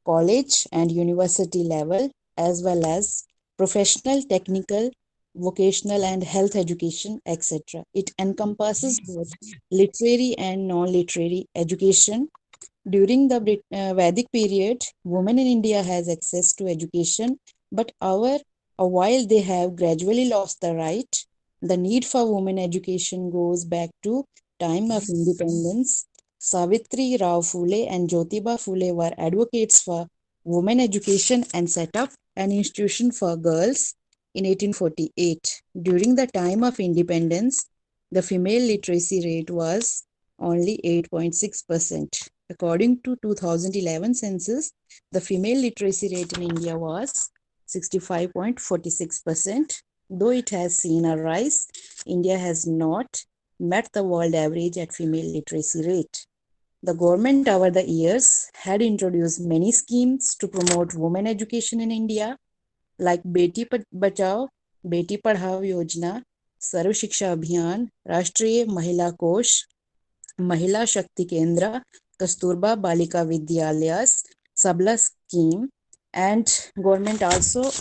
college, and university level, as well as professional, technical, vocational and health education, etc. It encompasses both literary and non-literary education. During the Vedic period, women in India has access to education, but while they have gradually lost the right, the need for women education goes back to time of independence. Savitri Rao Phule and Jyotiba Phule were advocates for women education and set up an institution for girls in 1848. During the time of independence, the female literacy rate was only 8.6%. According to 2011 census, the female literacy rate in India was 65.46%. Though it has seen a rise, India has not met the world average at female literacy rate. The government over the years had introduced many schemes to promote women education in India, like Beti Bachao, Beti Padhao Yojana, Sarv Shiksha Abhiyan, Rashtriya Mahila Kosh, Mahila Shakti Kendra, Kasturba Balika Vidyalayas, Sabla scheme, and government also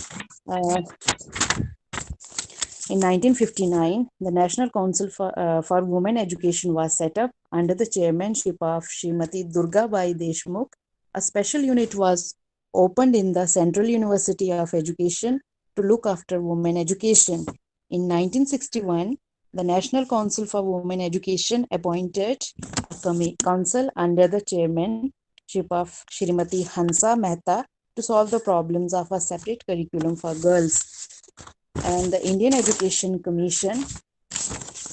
in 1959, the National Council for Women Education was set up under the chairmanship of Srimati Durga Bai Deshmukh. A special unit was opened in the Central University of Education to look after women education. In 1961, the National Council for Women Education appointed a council under the chairmanship of Srimati Hansa Mehta to solve the problems of a separate curriculum for girls. And the Indian Education Commission,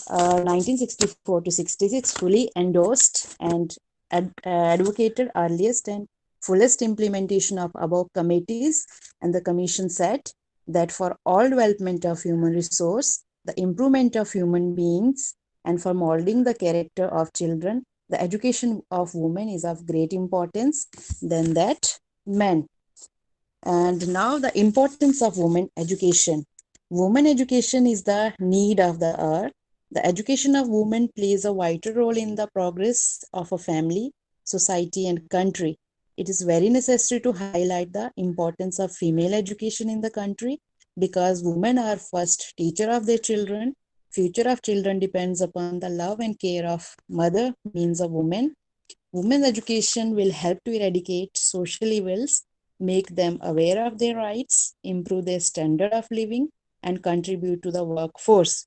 1964 to 66, fully endorsed and advocated earliest and fullest implementation of above committees. And the commission said that for all development of human resource, the improvement of human beings, and for molding the character of children, the education of women is of great importance than that men. And now the importance of women education. Women education is the need of the hour. The education of women plays a vital role in the progress of a family, society, and country. It is very necessary to highlight the importance of female education in the country because women are first teacher of their children. Future of children depends upon the love and care of mother, means a woman. Women's education will help to eradicate social evils, make them aware of their rights, improve their standard of living, and contribute to the workforce.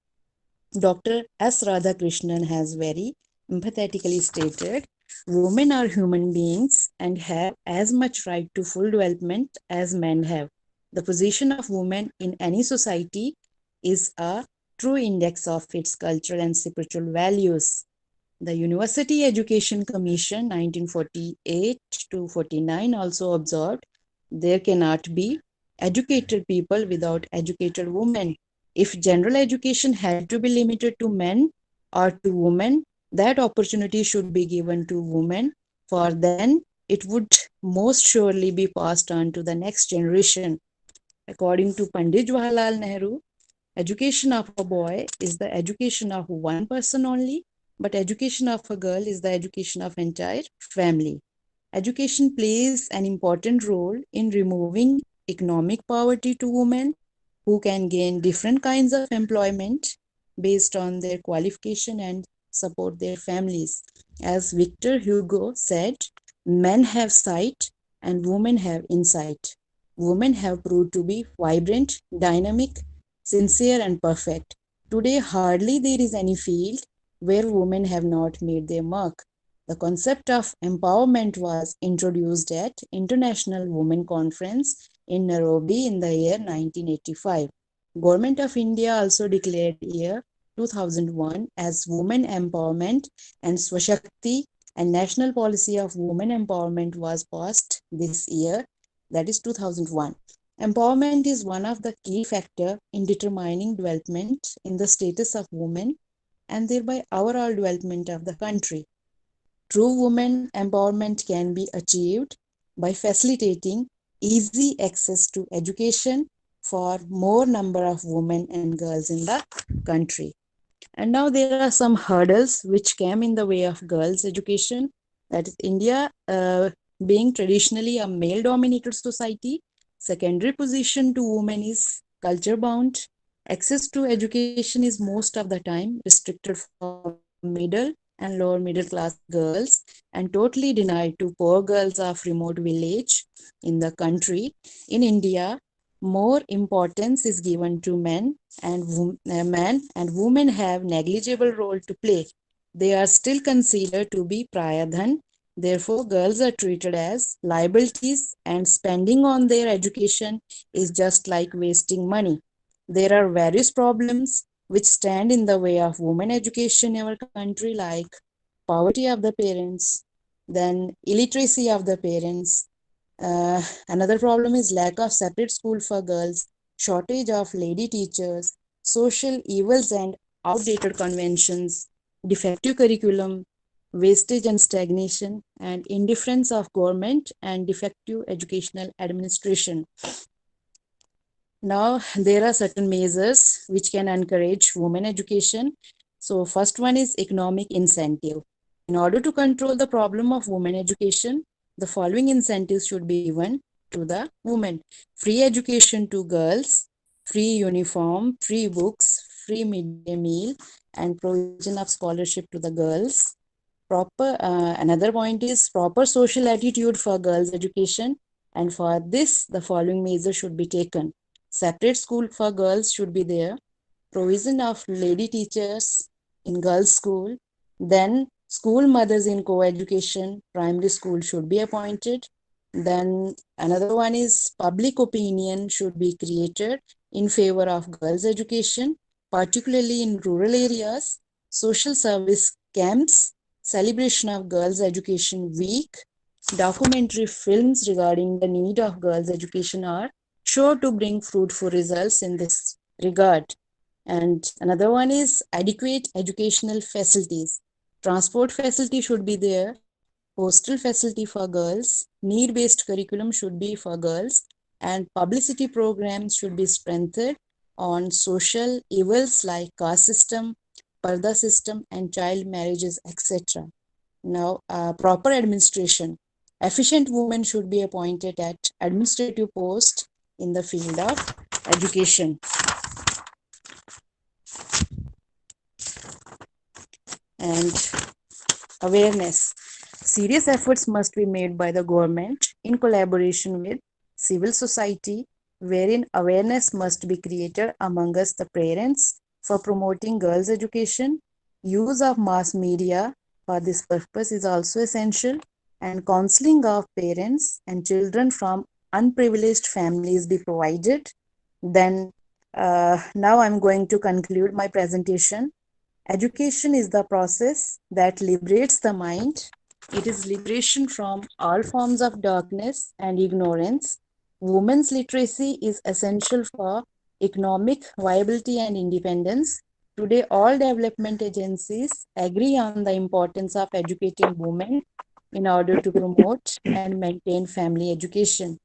Dr. S. Radhakrishnan has very emphatically stated, women are human beings and have as much right to full development as men have. The position of women in any society is a true index of its cultural and spiritual values. The University Education Commission 1948 to 49 also observed there cannot be educated people without educated women. If general education had to be limited to men or to women, that opportunity should be given to women, for then it would most surely be passed on to the next generation. According to Pandit Jawaharlal Nehru, education of a boy is the education of one person only, but education of a girl is the education of entire family. Education plays an important role in removing economic poverty to women who can gain different kinds of employment based on their qualification and support their families. As Victor Hugo said, men have sight and women have insight. Women have proved to be vibrant, dynamic, sincere, and perfect. Today, hardly there is any field where women have not made their mark. The concept of empowerment was introduced at International Women Conference in Nairobi in the year 1985. Government of India also declared year 2001 as Women Empowerment and Swashakti, and National Policy of Women Empowerment was passed this year, that is 2001. Empowerment is one of the key factors in determining development in the status of women and thereby overall development of the country. True women empowerment can be achieved by facilitating easy access to education for more number of women and girls in the country. And now there are some hurdles which came in the way of girls' education. That is India being traditionally a male-dominated society. Secondary position to women is culture-bound. Access to education is most of the time restricted for middle and lower middle class girls and totally denied to poor girls of remote village in the country. In India, more importance is given to men and women have negligible role to play. They are still considered to be prayadhan. Therefore, girls are treated as liabilities, and spending on their education is just like wasting money. There are various problems which stand in the way of women education in our country, like poverty of the parents, then illiteracy of the parents. Another problem is lack of separate school for girls, shortage of lady teachers, social evils and outdated conventions, defective curriculum, wastage and stagnation, and indifference of government and defective educational administration. Now, there are certain measures which can encourage women education. So, first one is economic incentive. In order to control the problem of women education, the following incentives should be given to the women: free education to girls, free uniform, free books, free midday meal, and provision of scholarship to the girls. Another point is proper social attitude for girls' education, and for this, the following measures should be taken: separate school for girls should be there, provision of lady teachers in girls' school, then school mothers in co-education, primary school should be appointed. Then another one is public opinion should be created in favor of girls' education, particularly in rural areas, social service camps, celebration of Girls' Education Week, documentary films regarding the need of girls' education are sure to bring fruitful results in this regard. And another one is adequate educational facilities. Transport facility should be there, hostel facility for girls, need-based curriculum should be for girls, and publicity programs should be strengthened on social evils like caste system, parda system, and child marriages, etc. Now, proper administration. Efficient women should be appointed at administrative posts in the field of education. And awareness. Serious efforts must be made by the government in collaboration with civil society, wherein awareness must be created among us, the parents, for promoting girls' education. Use of mass media for this purpose is also essential, and counseling of parents and children from unprivileged families be provided. Then, now I'm going to conclude my presentation. Education is the process that liberates the mind. It is liberation from all forms of darkness and ignorance. Women's literacy is essential for economic viability and independence. Today, all development agencies agree on the importance of educating women in order to promote and maintain family education,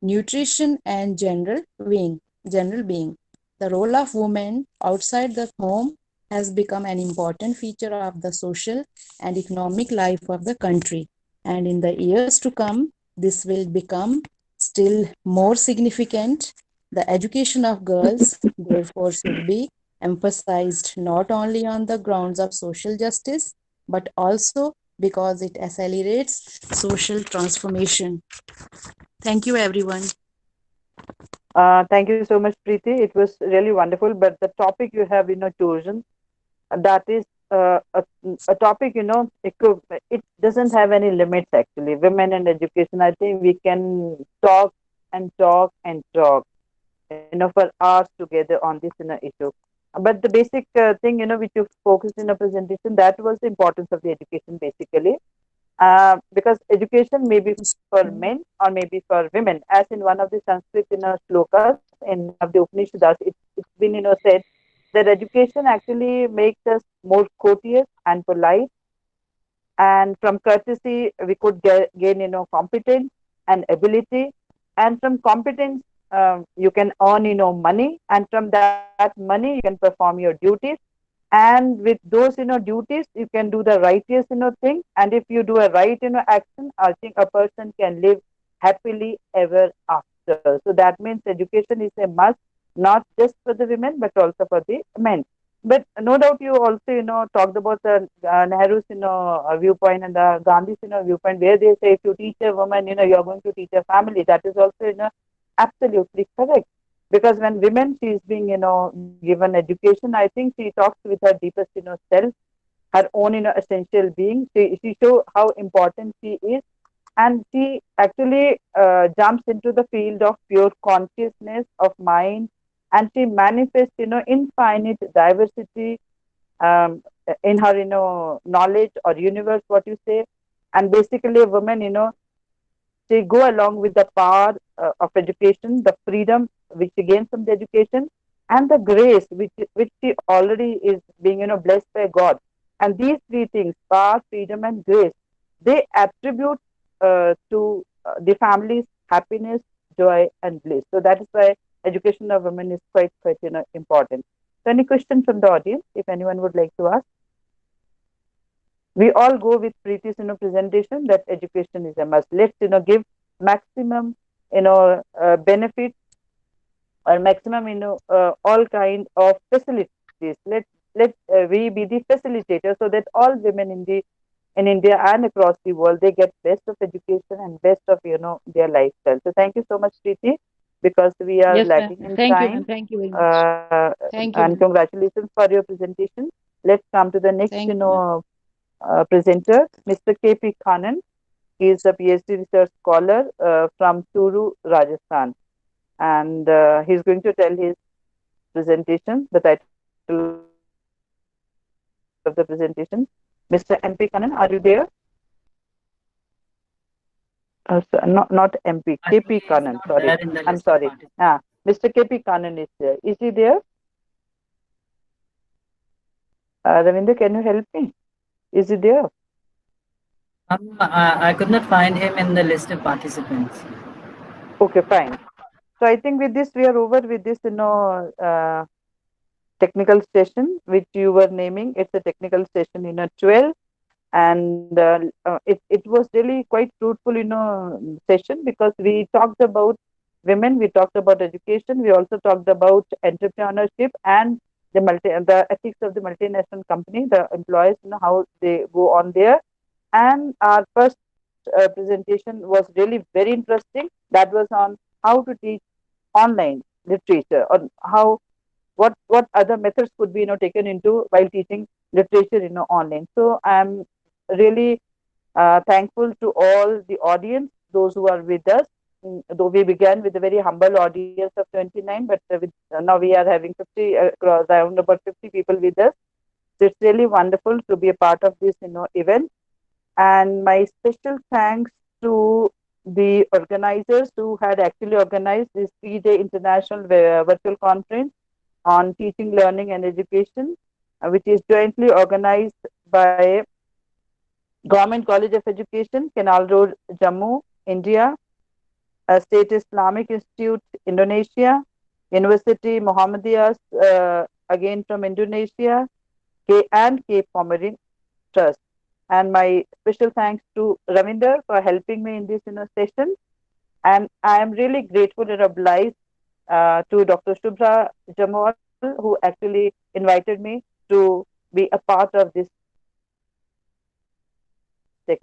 nutrition, and general being. The role of women outside the home has become an important feature of the social and economic life of the country. And in the years to come, this will become still more significant. The education of girls, therefore, should be emphasized not only on the grounds of social justice, but also because it accelerates social transformation. Thank you, everyone. Thank you so much, Preeti. It was really wonderful. But the topic you have, chosen, that is a topic, it doesn't have any limits actually. Women and education. I think we can talk and talk and talk, for hours together on this, issue. But the basic thing, which you focused in a presentation, that was the importance of the education, basically. Because education may be for men or maybe for women, as in one of the Sanskrit slokas in one of the Upanishads, it's been said that education actually makes us more courteous and polite, and from courtesy we could gain competence and ability, and from competence you can earn money, and from that money you can perform your duties, and with those duties you can do the righteous thing, and if you do a right action, I think a person can live happily ever after. So that means education is a must not just for the women, but also for the men. But no doubt you also, talked about the Nehru's, viewpoint and the Gandhi's, viewpoint, where they say if you teach a woman, you're going to teach a family. That is also, absolutely correct. Because when women, she is being, given education, I think she talks with her deepest, self, her own, essential being. She show how important she is, and she actually jumps into the field of pure consciousness of mind, and she manifests, infinite diversity um, in her, knowledge or universe, what you say. And basically, a woman, they go along with the power of education, the freedom which she gains from the education, and the grace which she already is being, blessed by God. And these three things, power, freedom, and grace, they attribute to the family's happiness, joy, and bliss. So that is why education of women is quite important. So any question from the audience, if anyone would like to ask? We all go with Preeti's, presentation that education is a must. Let's, give maximum, benefit or maximum, all kind of facilities. Let we be the facilitator so that all women in India and across the world, they get best of education and best of, their lifestyle. So thank you so much, Preeti, because we are Yes, ma'am. lacking in Thank you, ma'am. time. Thank you very much. Thank you, And ma'am. congratulations for your presentation. Let's come to the next, Thank you, ma'am. presenter, Mr. K.P. Khannan. He is a PhD research scholar from Suru, Rajasthan, and he's going to tell his presentation. The title of the presentation, Mr. M.P. Kannan. Are you there? Not MP, I think KP he is Kannan. not Sorry, there in the I'm list of sorry. participants. Mr. KP Kannan is there. Is he there? Ravinder, can you help me? Is he there? I could not find him in the list of participants. Okay, fine. So I think with this we are over with this, technical session which you were naming. It's a technical session, 12, and it was really quite fruitful, session, because we talked about women, we talked about education, we also talked about entrepreneurship and the ethics of the multinational company, the employees, how they go on there. And our first presentation was really very interesting. That was on how to teach online literature, or how what other methods could be, taken into while teaching literature, online. So I'm really thankful to all the audience, those who are with us. Though we began with a very humble audience of 29, but now we are having 50, around about 50 people with us. So it's really wonderful to be a part of this, event. And my special thanks to the organizers who had actually organized this 3-day international virtual conference on teaching, learning, and education, which is jointly organized by Government College of Education, Canal Road, Jammu, India, State Islamic Institute, Indonesia, University Muhammadiyah, again from Indonesia, and Cape Comorin Trust. And my special thanks to Ravinder for helping me in this, session. And I am really grateful and obliged to Dr. Shubhra Jamal, who actually invited me to be a part of this technical session.